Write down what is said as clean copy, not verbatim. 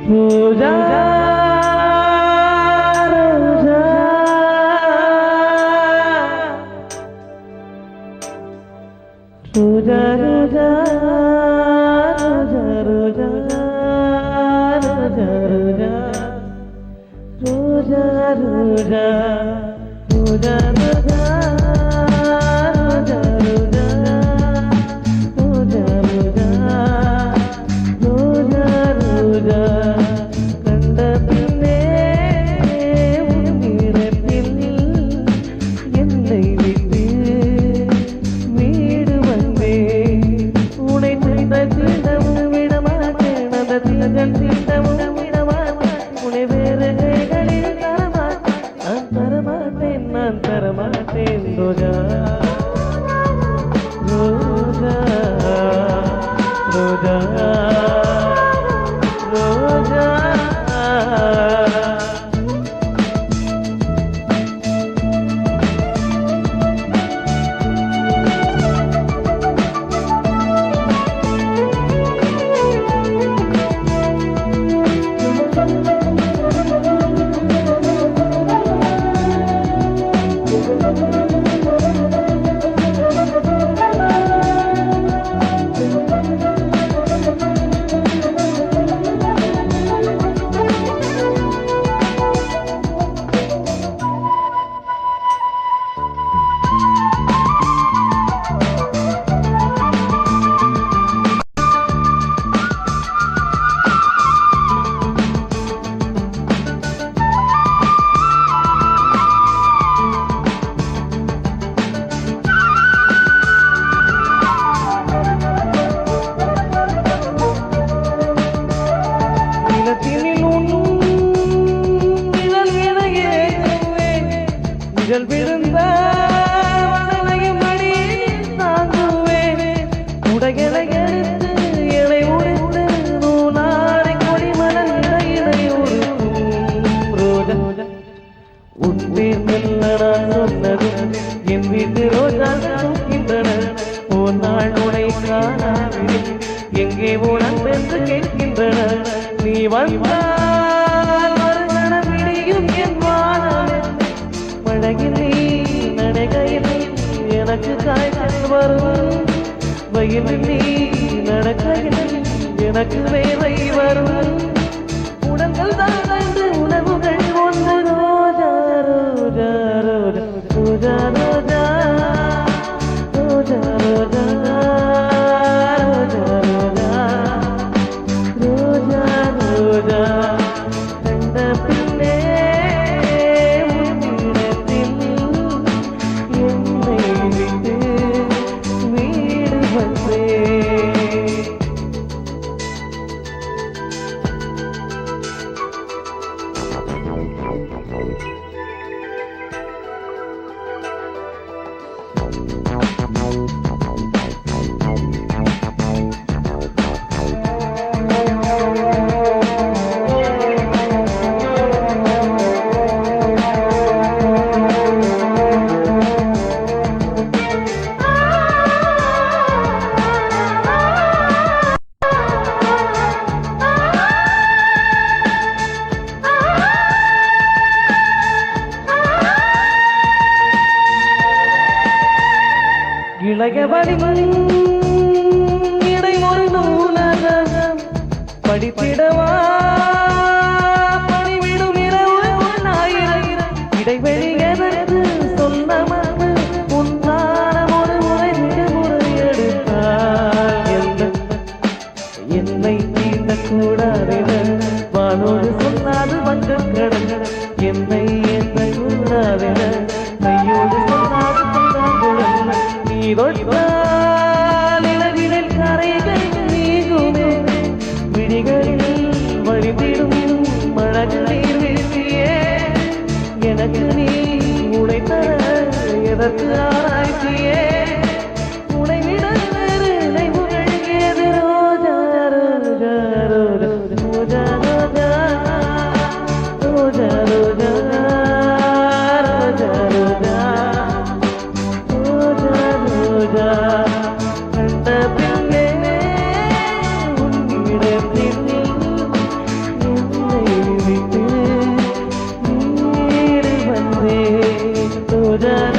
ரோஜா ரோஜா ரோஜா ரோஜா ரோஜா ரோஜா ரோஜா ரோஜா ரோஜா ரோஜா ரோஜா ரோஜா ரோஜா ரோஜா ரோஜா விழுந்த வளையும் அடி தாங்குவேன் உடைகளை எடுத்து இலை உடைத்து நூலாடை கொடிமலர் இடையிலை உருக்கும் ரோஜா உன் பேர் மெல்ல நான் சொன்னது என் வீட்டு ரோஜா தூக்கின்றன ஒரு நாள் உடை காணாது எங்கே உடன் என்று கேட்கின்றன நீ வந்தால் மறுகணம் இடியும் என் வானம் பழகில் நீ நடக்கையில் எனக்கு காய்ச்சல் வரும் வயலில் நீ நடக்கையில் எனக்கு வேலை வரும் உடல்கள் தான் ரெண்டு உணவுகள் ஒன்று ரோஜா ரோஜா ரோஜா ரோஜா ரோஜா ரோஜா ரோஜா ரோஜா ரோஜா ரோஜா கண்ட பின்னே இளையவளின் இடை ஒரு நூலகம் படித்திடவா பணிவிடும் இரவு ஞாயிறு இடைவெளி எதற்கு சொன்ன மறு உன்னாரம் ஒரு முறை முறையெடுத்தார் என்னை தீண்டக்கூடாதென வானோடு சொன்னாது வங்க கடல் என்னை எந்த கூடாதென கையோடு சொன்னாது நிலவினில் கரைகள் நீங்குமே விழிகளில் வழிவிடும் மழகு நீர் வீழ்த்தியே எனக்கு நீ உடைத்தர எதற்கு ஆராய்ச்சியே உடைவிட வேறு நினைவுகள் ஏது ரோஜா ரோஜா ரோஜா ரோஜா ரோஜா ரோஜா ரோஜா ரோஜா ரோஜா கண்ட பின்னே உன்னிடத்தில் ரோஜா